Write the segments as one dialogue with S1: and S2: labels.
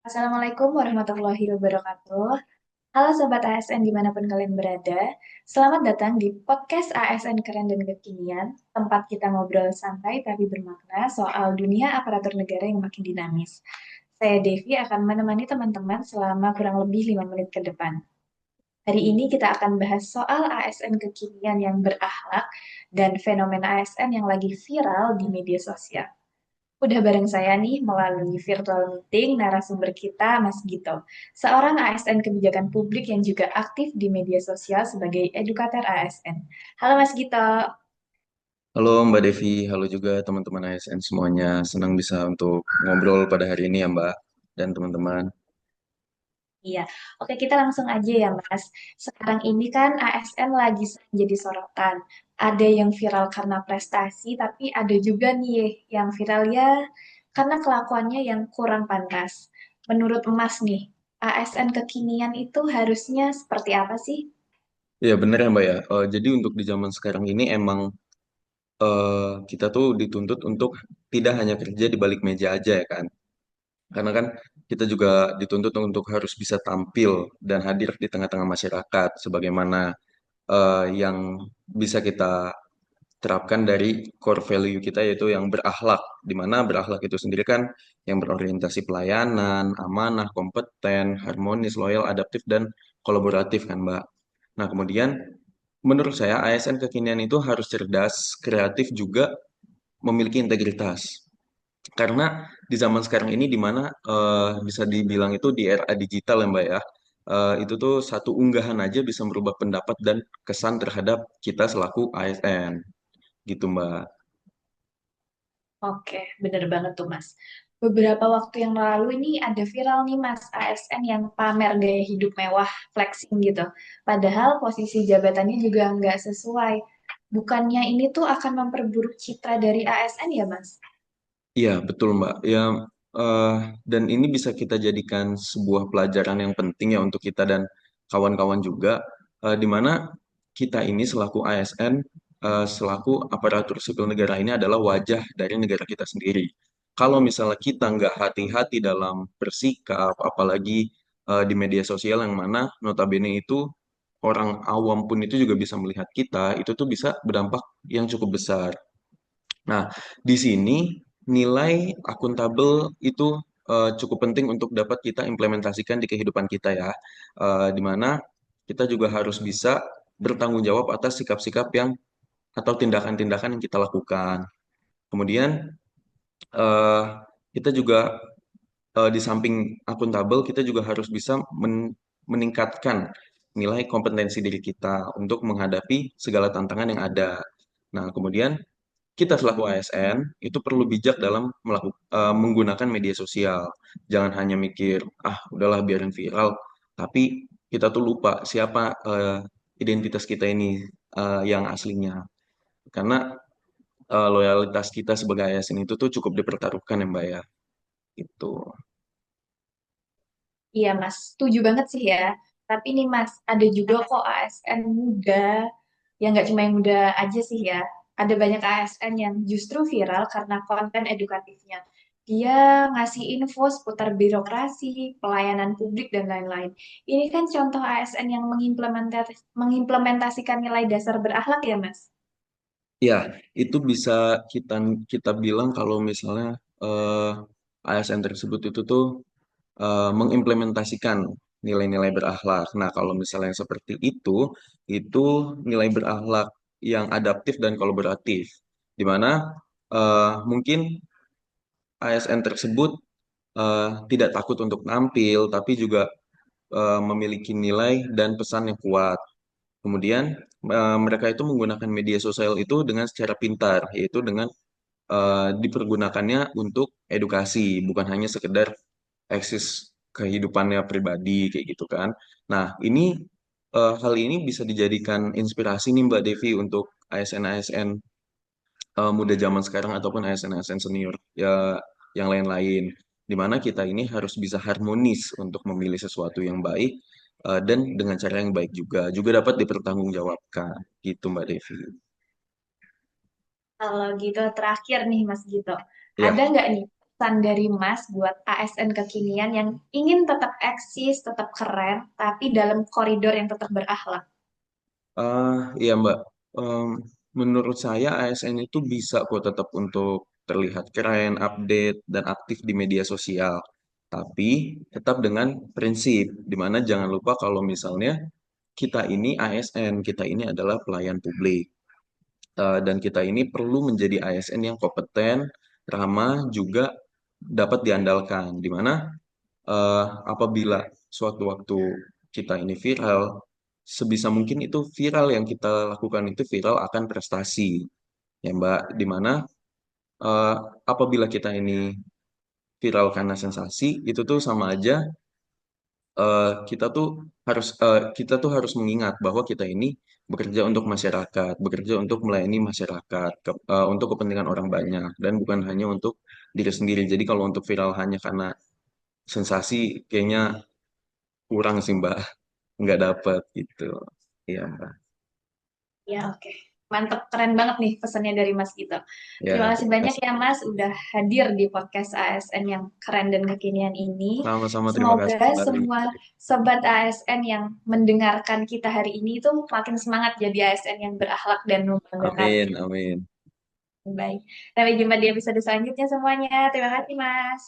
S1: Assalamualaikum warahmatullahi wabarakatuh. Halo Sobat ASN dimanapun kalian berada. Selamat datang di podcast ASN Keren dan Kekinian, tempat kita ngobrol santai tapi bermakna soal dunia aparatur negara yang makin dinamis. Saya Devi akan menemani teman-teman selama kurang lebih 5 menit ke depan. Hari ini kita akan bahas soal ASN kekinian yang berakhlak dan fenomena ASN yang lagi viral di media sosial. Udah bareng saya nih melalui virtual meeting narasumber kita Mas Gito, seorang ASN kebijakan publik yang juga aktif di media sosial sebagai edukator ASN. Halo Mas Gito.
S2: Halo Mbak Devi, halo juga teman-teman ASN semuanya. Senang bisa untuk ngobrol pada hari ini ya Mbak dan teman-teman.
S1: Iya, oke kita langsung aja ya Mas. Sekarang ini kan ASN lagi sering jadi sorotan. Ada yang viral karena prestasi, tapi ada juga nih yang viral ya karena kelakuannya yang kurang pantas. Menurut Mas nih, ASN kekinian itu harusnya seperti apa sih?
S2: Ya benar ya Mbak ya. Jadi untuk di zaman sekarang ini emang kita tuh dituntut untuk tidak hanya kerja di balik meja aja ya kan. Karena kan kita juga dituntut untuk harus bisa tampil dan hadir di tengah-tengah masyarakat sebagaimana yang bisa kita terapkan dari core value kita yaitu yang berakhlak, di mana berakhlak itu sendiri kan yang berorientasi pelayanan, amanah, kompeten, harmonis, loyal, adaptif, dan kolaboratif kan Mbak. Nah kemudian menurut saya ASN kekinian itu harus cerdas, kreatif juga memiliki integritas. Karena di zaman sekarang ini di mana bisa dibilang itu di era digital ya Mbak ya, itu tuh satu unggahan aja bisa merubah pendapat dan kesan terhadap kita selaku ASN gitu Mbak.
S1: Oke, bener banget tuh Mas. Beberapa waktu yang lalu ini ada viral nih Mas, ASN yang pamer gaya hidup mewah, flexing gitu. Padahal posisi jabatannya juga nggak sesuai. Bukannya ini tuh akan memperburuk citra dari ASN ya Mas?
S2: Iya, betul Mbak. Ya, eh, dan ini bisa kita jadikan sebuah pelajaran yang penting ya untuk kita dan kawan-kawan juga, di mana kita ini selaku ASN, selaku aparatur sipil negara ini adalah wajah dari negara kita sendiri. Kalau misalnya kita nggak hati-hati dalam bersikap, apalagi di media sosial yang mana notabene itu orang awam pun itu juga bisa melihat kita, itu tuh bisa berdampak yang cukup besar. Nah, di sini nilai akuntabel itu cukup penting untuk dapat kita implementasikan di kehidupan kita ya, di mana kita juga harus bisa bertanggung jawab atas sikap-sikap yang atau tindakan-tindakan yang kita lakukan. Kemudian eh, kita juga di samping akuntabel, kita juga harus bisa meningkatkan nilai kompetensi diri kita untuk menghadapi segala tantangan yang ada. Nah, kemudian kita selaku ASN itu perlu bijak dalam menggunakan media sosial. Jangan hanya mikir, ah udahlah biarin viral, tapi kita tuh lupa siapa identitas kita ini yang aslinya. Karena loyalitas kita sebagai ASN itu tuh cukup dipertaruhkan ya Mbak ya. Itu.
S1: Iya Mas, setuju banget sih ya. Tapi nih Mas, ada juga kok ASN muda, yang nggak cuma yang muda aja sih ya. Ada banyak ASN yang justru viral karena konten edukatifnya. Dia ngasih info seputar birokrasi, pelayanan publik, dan lain-lain. Ini kan contoh ASN yang mengimplementasikan nilai dasar berakhlak ya Mas?
S2: Ya, itu bisa kita kita bilang kalau misalnya ASN tersebut itu tuh mengimplementasikan nilai-nilai berakhlak. Nah, kalau misalnya yang seperti itu nilai berakhlak yang adaptif dan kolaboratif, di mana mungkin ASN tersebut tidak takut untuk tampil, tapi juga memiliki nilai dan pesan yang kuat. Kemudian mereka itu menggunakan media sosial itu dengan secara pintar, yaitu dengan dipergunakannya untuk edukasi, bukan hanya sekedar eksis kehidupannya pribadi kayak gitu kan. Nah, hal ini bisa dijadikan inspirasi nih Mbak Devi untuk ASN-ASN muda zaman sekarang ataupun ASN-ASN senior ya yang lain-lain. Di mana kita ini harus bisa harmonis untuk memilih sesuatu yang baik dan dengan cara yang baik juga dapat dipertanggungjawabkan gitu Mbak Devi.
S1: Kalau gitu terakhir nih Mas Gito,
S2: Ya.
S1: ada nggak nih pesan dari Mas buat ASN kekinian yang ingin tetap eksis, tetap keren, tapi dalam koridor yang tetap berakhlak?
S2: Iya Mbak. Em, Menurut saya ASN itu bisa kok tetap untuk terlihat keren, update, dan aktif di media sosial. Tapi tetap dengan prinsip, di mana jangan lupa kalau misalnya kita ini ASN, kita ini adalah pelayan publik. Dan kita ini perlu menjadi ASN yang kompeten, ramah, juga dapat diandalkan. Di mana apabila suatu waktu kita ini viral, sebisa mungkin itu viral yang kita lakukan itu viral akan prestasi, ya Mbak. Di mana eh, apabila kita ini viral karena sensasi, itu tuh sama aja kita tuh harus mengingat bahwa kita ini bekerja untuk masyarakat, bekerja untuk melayani masyarakat, untuk kepentingan orang banyak dan bukan hanya untuk diri sendiri. Jadi kalau untuk viral hanya karena sensasi, kayaknya kurang sih Mbak, nggak dapet gitu. Iya Mbak.
S1: Ya, oke. Mantap, keren banget nih pesannya dari Mas Gito.
S2: Ya,
S1: Terima kasih
S2: terima
S1: banyak
S2: kasih.
S1: ya Mas udah hadir di podcast ASN yang keren dan kekinian ini.
S2: Sama-sama terima kasih
S1: Semoga
S2: Mbak.
S1: semua sobat ASN yang mendengarkan kita hari ini itu makin semangat jadi ASN yang berakhlak dan membanggakan.
S2: Amin, amin.
S1: Baik. Sampai jumpa di episode selanjutnya semuanya. Terima kasih Mas.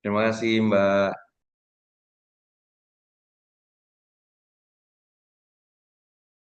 S2: Terima kasih Mbak.